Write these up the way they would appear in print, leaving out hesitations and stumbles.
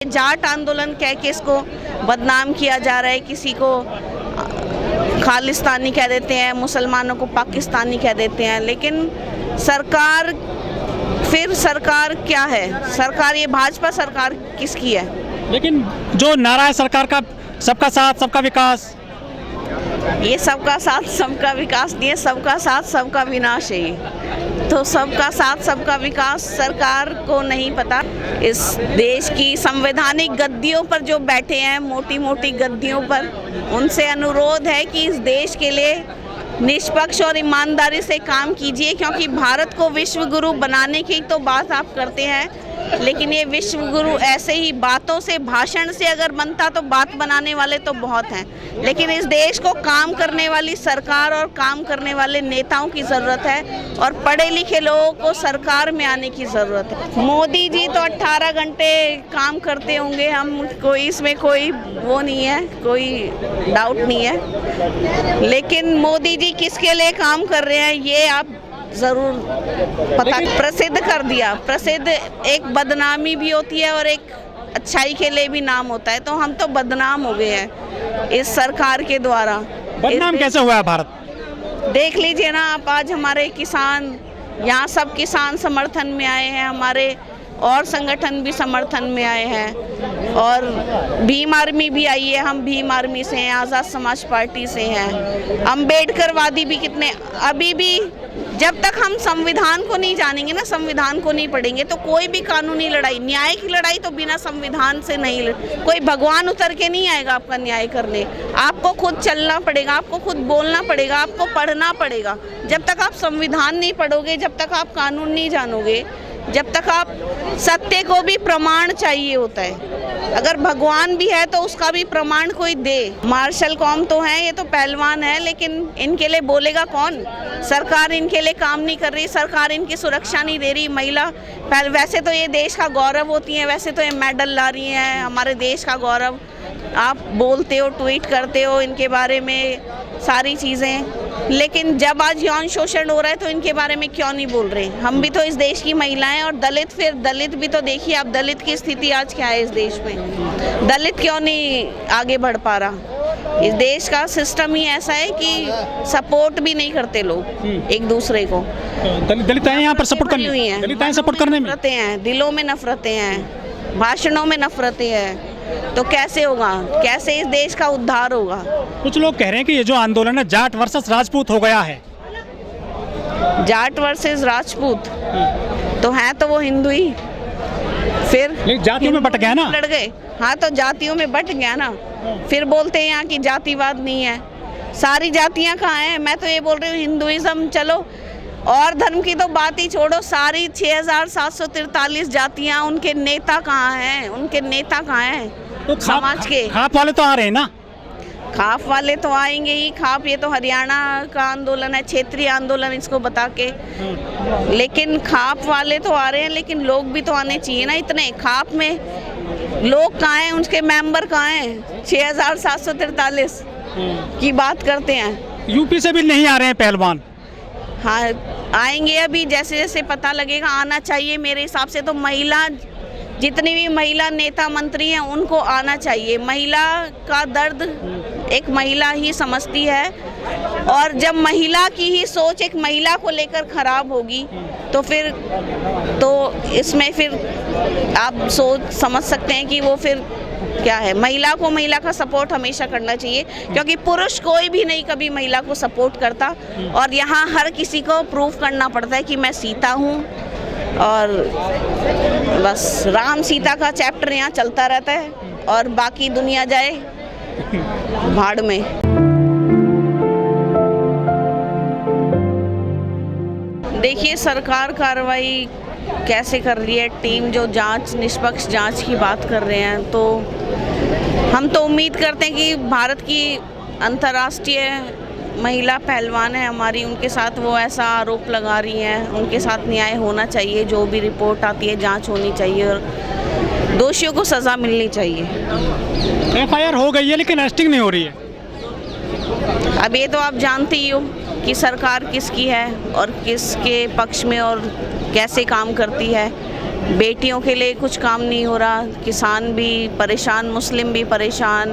जाट आंदोलन कह के इसको बदनाम किया जा रहा है। किसी को खालिस्तानी कह देते हैं, मुसलमानों को पाकिस्तानी कह देते हैं। लेकिन सरकार क्या है? सरकार ये भाजपा सरकार किसकी है? लेकिन जो नारा है सरकार का, सबका साथ सबका विकास, ये सबका साथ सबका विकास नहीं है, सबका साथ सबका विनाश है ये। तो सबका साथ सबका विकास सरकार को नहीं पता। इस देश की संवैधानिक गद्दियों पर जो बैठे हैं, मोटी मोटी गद्दियों पर, उनसे अनुरोध है कि इस देश के लिए निष्पक्ष और ईमानदारी से काम कीजिए, क्योंकि भारत को विश्व गुरु बनाने की तो बात आप करते हैं, लेकिन ये विश्व गुरु ऐसे ही बातों से, भाषण से अगर बनता तो बात बनाने वाले तो बहुत हैं, लेकिन इस देश को काम करने वाली सरकार और काम करने वाले नेताओं की ज़रूरत है और पढ़े लिखे लोगों को सरकार में आने की ज़रूरत है। मोदी जी तो 18 घंटे काम करते होंगे, हम इसमें कोई वो नहीं है, कोई डाउट नहीं है, लेकिन मोदी जी किसके लिए काम कर रहे हैं ये आप ज़रूर पता। प्रसिद्ध कर दिया, प्रसिद्ध एक बदनामी भी होती है और एक अच्छाई के लिए भी नाम होता है। तो हम तो बदनाम हो गए हैं इस सरकार के द्वारा। बदनाम कैसे हुआ है भारत? देख लीजिए ना आप, आज हमारे किसान, यहाँ सब किसान समर्थन में आए हैं, हमारे और संगठन भी समर्थन में आए हैं, और भीम आर्मी भी आई है, हम भीम आर्मी से हैं, आज़ाद समाज पार्टी से हैं, अम्बेडकरवादी भी कितने। अभी भी जब तक हम संविधान को नहीं जानेंगे ना, संविधान को नहीं पढ़ेंगे, तो कोई भी कानूनी लड़ाई, न्याय की लड़ाई तो बिना संविधान से नहीं। कोई भगवान उतर के नहीं आएगा आपका न्याय करने, आपको खुद चलना पड़ेगा, आपको खुद बोलना पड़ेगा, आपको पढ़ना पड़ेगा। जब तक आप संविधान नहीं पढ़ोगे, जब तक आप कानून नहीं जानोगे, जब तक आप, सत्य को भी प्रमाण चाहिए होता है। अगर भगवान भी है तो उसका भी प्रमाण कोई दे। मार्शल कौम तो है, ये तो पहलवान है, लेकिन इनके लिए बोलेगा कौन? सरकार इनके लिए काम नहीं कर रही, सरकार इनकी सुरक्षा नहीं दे रही। महिला वैसे तो ये देश का गौरव होती हैं, वैसे तो ये मेडल ला रही हैं, हमारे देश का गौरव। आप बोलते हो, ट्वीट करते हो इनके बारे में सारी चीज़ें, लेकिन जब आज यौन शोषण हो रहा है तो इनके बारे में क्यों नहीं बोल रहे? हम भी तो इस देश की महिलाएं, और दलित, फिर दलित भी तो देखिए आप, दलित की स्थिति आज क्या है इस देश में। दलित क्यों नहीं आगे बढ़ पा रहा? इस देश का सिस्टम ही ऐसा है कि सपोर्ट भी नहीं करते लोग एक दूसरे को। दलित यहाँ पर सपोर्ट करने हुई हैं, दलित सपोर्ट करने में नफरतें हैं, दिलों में नफरतें हैं, भाषणों में नफरतें हैं, तो कैसे होगा? कैसे इस देश का उद्धार होगा? कुछ लोग कह रहे हैं कि ये जो आंदोलन है जाट वर्सेस राजपूत हो गया है। जाट वर्सेस राजपूत तो हैं, तो वो हिंदू ही, फिर जातियों में बट गया ना, लड़ गए। हाँ, तो जातियों में बट गया ना, फिर बोलते हैं यहाँ की जातिवाद नहीं है। सारी जातियाँ कहाँ हैं? मैं तो ये बोल रही हूँ हिंदुइज्म, चलो और धर्म की तो बात ही छोड़ो, सारी 6743 जातियां, उनके नेता कहाँ हैं? उनके नेता कहाँ हैं? तो समाज के खाप वाले तो आ रहे हैं ना। खाप वाले तो आएंगे ही। खाप ये तो हरियाणा का आंदोलन है, क्षेत्रीय आंदोलन इसको बता के, लेकिन खाप वाले तो आ रहे हैं, लेकिन लोग भी तो आने चाहिए ना। इतने खाप में लोग कहाँ हैं? उनके मेंबर कहाँ हैं? 6743 की बात करते हैं। यूपी से भी नहीं आ रहे हैं पहलवान। हाँ, आएंगे अभी, जैसे जैसे पता लगेगा। आना चाहिए मेरे हिसाब से तो। महिला, जितनी भी महिला नेता मंत्री हैं उनको आना चाहिए। महिला का दर्द एक महिला ही समझती है, और जब महिला की ही सोच एक महिला को लेकर खराब होगी तो फिर तो इसमें फिर आप सोच समझ सकते हैं कि वो फिर क्या है। महिला को महिला का सपोर्ट हमेशा करना चाहिए, क्योंकि पुरुष कोई भी नहीं कभी महिला को सपोर्ट करता, और यहाँ हर किसी को प्रूव करना पड़ता है कि मैं सीता हूँ, और बस राम सीता का चैप्टर यहाँ चलता रहता है, और बाकी दुनिया जाए भाड़ में। देखिए सरकार कार्रवाई कैसे कर रही है, टीम जो जांच, निष्पक्ष जांच की बात कर रहे हैं, तो हम तो उम्मीद करते हैं कि भारत की अंतर्राष्ट्रीय महिला पहलवान है हमारी, उनके साथ वो ऐसा आरोप लगा रही हैं, उनके साथ न्याय होना चाहिए। जो भी रिपोर्ट आती है जांच होनी चाहिए, और दोषियों को सज़ा मिलनी चाहिए। FIR हो गई है लेकिन अरेस्टिंग नहीं हो रही है। अब ये तो आप जानते ही हो कि सरकार किसकी है और किसके पक्ष में और कैसे काम करती है। बेटियों के लिए कुछ काम नहीं हो रहा, किसान भी परेशान, मुस्लिम भी परेशान,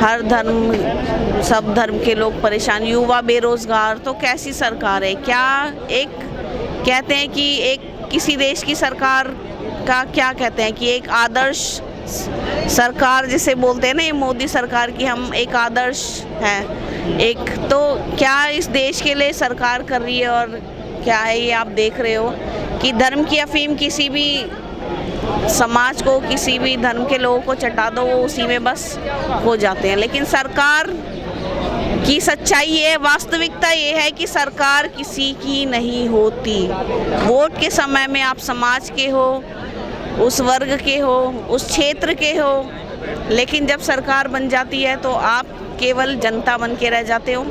हर धर्म, सब धर्म के लोग परेशान, युवा बेरोजगार। तो कैसी सरकार है? क्या एक कहते हैं कि एक किसी देश की सरकार का क्या कहते हैं कि एक आदर्श सरकार जिसे बोलते हैं ना, ये मोदी सरकार की हम एक आदर्श है एक, तो क्या इस देश के लिए सरकार कर रही है? और क्या है ये आप देख रहे हो कि धर्म की अफीम किसी भी समाज को, किसी भी धर्म के लोगों को चटा दो, वो उसी में बस हो जाते हैं। लेकिन सरकार की सच्चाई ये, वास्तविकता ये है कि सरकार किसी की नहीं होती। वोट के समय में आप समाज के हो, उस वर्ग के हो, उस क्षेत्र के हो, लेकिन जब सरकार बन जाती है तो आप केवल जनता बन के रह जाते हो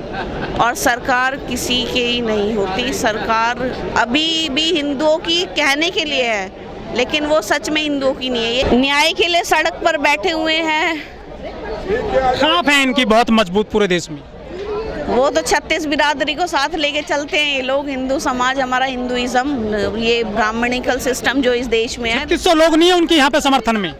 और सरकार किसी की ही नहीं होती। सरकार अभी भी हिंदुओं की कहने के लिए है, लेकिन वो सच में हिंदुओं की नहीं है। ये न्याय के लिए सड़क पर बैठे हुए हैं। खौफ है इनकी बहुत मजबूत पूरे देश में। वो तो 36 बिरादरी को साथ लेके चलते हैं ये लोग, हिंदू समाज, हमारा हिंदुइज्म, ये ब्राह्मणिकल सिस्टम जो इस देश में है। 3600 लोग नहीं है उनके यहाँ पे समर्थन में,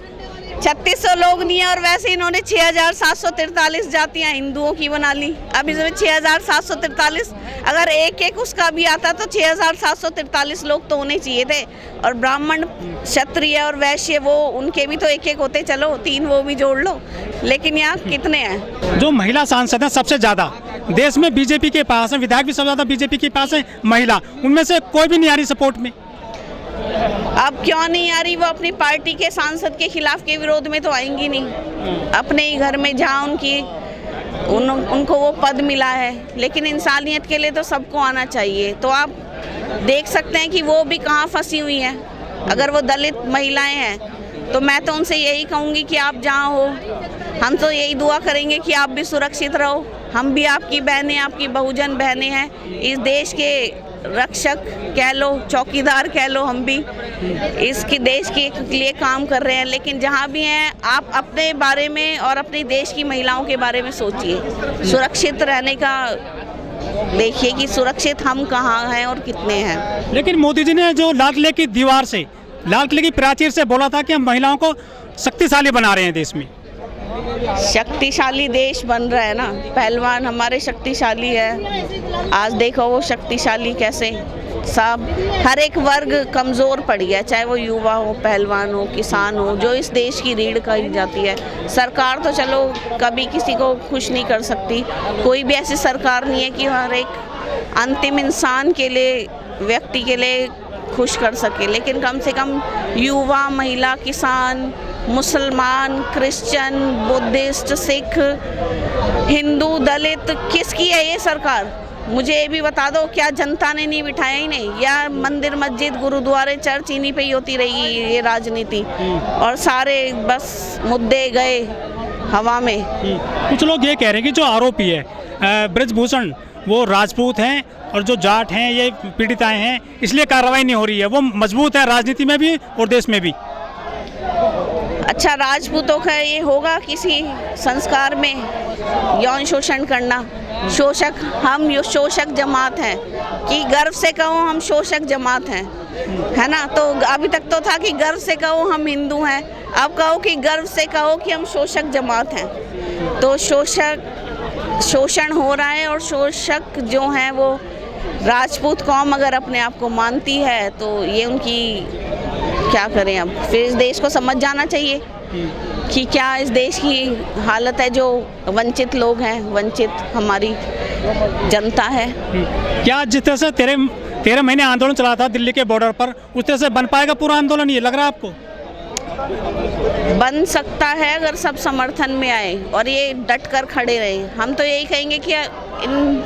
3600 लोग नहीं है, और वैसे इन्होंने 6743 जातियां हिंदुओं की बना ली। अब इसमें 6743, अगर एक एक उसका भी आता तो 6743 लोग तो होने चाहिए थे। और ब्राह्मण, क्षत्रिय और वैश्य, वो उनके भी तो एक एक होते, चलो 3 वो भी जोड़ लो, लेकिन यहाँ कितने हैं? जो महिला सांसद हैं सबसे ज़्यादा देश में बीजेपी के पास है, विधायक भी सबसे ज़्यादा बीजेपी के पास है महिला, उनमें से कोई भी नहीं आ रही सपोर्ट में। अब क्यों नहीं आ रही? वो अपनी पार्टी के सांसद के खिलाफ के विरोध में तो आएंगी नहीं, अपने ही घर में जहाँ उनको वो पद मिला है। लेकिन इंसानियत के लिए तो सबको आना चाहिए। तो आप देख सकते हैं कि वो भी कहाँ फंसी हुई हैं। अगर वो दलित महिलाएं हैं तो मैं तो उनसे यही कहूँगी कि आप जहाँ हो, हम तो यही दुआ करेंगे कि आप भी सुरक्षित रहो। हम भी आपकी बहनें, आपकी बहुजन बहनें हैं, इस देश के रक्षक कह लो, चौकीदार कह लो, हम भी इसके देश के लिए काम कर रहे हैं। लेकिन जहाँ भी हैं, आप अपने बारे में और अपने देश की महिलाओं के बारे में सोचिए, सुरक्षित रहने का देखिए कि सुरक्षित हम कहाँ हैं और कितने हैं। लेकिन मोदी जी ने जो लाल किले की दीवार से, लाल किले की प्राचीर से बोला था कि हम महिलाओं को शक्तिशाली बना रहे हैं देश में। शक्तिशाली देश बन रहा है ना, पहलवान हमारे शक्तिशाली है। आज देखो वो शक्तिशाली कैसे, सब हर एक वर्ग कमज़ोर पड़ गया, चाहे वो युवा हो, पहलवान हो, किसान हो, जो इस देश की रीढ़ कही जाती है। सरकार तो चलो कभी किसी को खुश नहीं कर सकती, कोई भी ऐसी सरकार नहीं है कि हर एक अंतिम इंसान के लिए, व्यक्ति के लिए खुश कर सके। लेकिन कम से कम युवा, महिला, किसान, मुसलमान, क्रिश्चियन, बुद्धिस्ट, सिख, हिंदू, दलित, किसकी है ये सरकार? मुझे ये भी बता दो, क्या जनता ने नहीं बिठाया ही नहीं? या मंदिर, मस्जिद, गुरुद्वारे, चर्च इन्हीं पे ही होती रही ये राजनीति, और सारे बस मुद्दे गए हवा में। कुछ लोग ये कह रहे हैं कि जो आरोपी है ब्रजभूषण, वो राजपूत हैं और जो जाट हैं ये पीड़िताएं हैं, इसलिए कार्रवाई नहीं हो रही है। वो मजबूत है राजनीति में भी और देश में भी। अच्छा, राजपूतों का ये होगा किसी संस्कार में यौन शोषण करना? शोषक, हम शोषक जमात हैं कि गर्व से कहो हम शोषक जमात हैं, है ना? तो अभी तक तो था कि गर्व से कहो हम हिंदू हैं, अब कहो कि गर्व से कहो कि हम शोषक जमात हैं। तो शोषण हो रहा है, और शोषक जो हैं वो राजपूत कौम अगर अपने आप को मानती है तो ये उनकी क्या करें। अब फिर इस देश को समझ जाना चाहिए कि क्या इस देश की हालत है, जो वंचित लोग हैं, वंचित हमारी जनता है। क्या जिस तरह से 13 महीने आंदोलन चला था दिल्ली के बॉर्डर पर, उस तरह से बन पाएगा पूरा आंदोलन, ये लग रहा है आपको? बन सकता है अगर सब समर्थन में आए और ये डट कर खड़े रहे। हम तो यही कहेंगे कि इन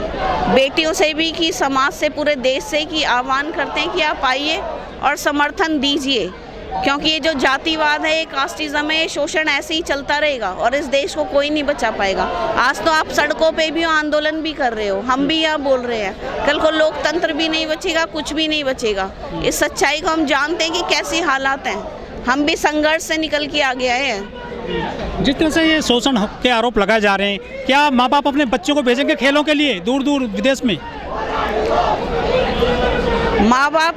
बेटियों से भी, कि समाज से, पूरे देश से कि आह्वान करते हैं कि आप आइए और समर्थन दीजिए, क्योंकि ये जो जातिवाद है, ये कास्टिज्म है, ये शोषण ऐसे ही चलता रहेगा और इस देश को कोई नहीं बचा पाएगा। आज तो आप सड़कों पे भी हो, आंदोलन भी कर रहे हो, हम भी यहाँ बोल रहे हैं, कल को लोकतंत्र भी नहीं बचेगा, कुछ भी नहीं बचेगा। इस सच्चाई को हम जानते हैं कि कैसी हालात हैं, हम भी संघर्ष से निकल के आगे आए हैं। जिस तरह से ये शोषण के आरोप लगाए जा रहे हैं, क्या माँ बाप अपने बच्चों को भेजेंगे खेलों के लिए दूर दूर विदेश में? माँ बाप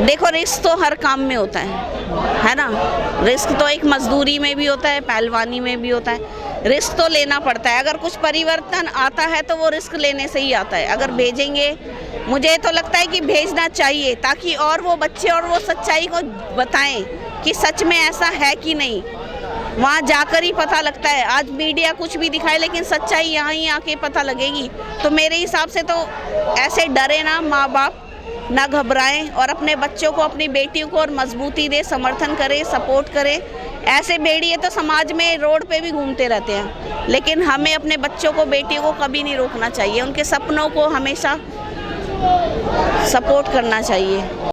देखो, रिस्क तो हर काम में होता है ना। रिस्क तो एक मजदूरी में भी होता है, पहलवानी में भी होता है। रिस्क तो लेना पड़ता है। अगर कुछ परिवर्तन आता है तो वो रिस्क लेने से ही आता है। अगर भेजेंगे, मुझे तो लगता है कि भेजना चाहिए, ताकि और वो बच्चे और वो सच्चाई को बताएं कि सच में ऐसा है कि नहीं। वहाँ जाकर ही पता लगता है। आज मीडिया कुछ भी दिखाए, लेकिन सच्चाई यहाँ ही आके पता लगेगी। तो मेरे हिसाब से तो ऐसे डरे ना माँ बाप, ना घबराएं, और अपने बच्चों को, अपनी बेटियों को और मजबूती दे, समर्थन करें, सपोर्ट करें। ऐसे भेड़िए तो समाज में रोड पे भी घूमते रहते हैं, लेकिन हमें अपने बच्चों को, बेटियों को कभी नहीं रोकना चाहिए। उनके सपनों को हमेशा सपोर्ट करना चाहिए।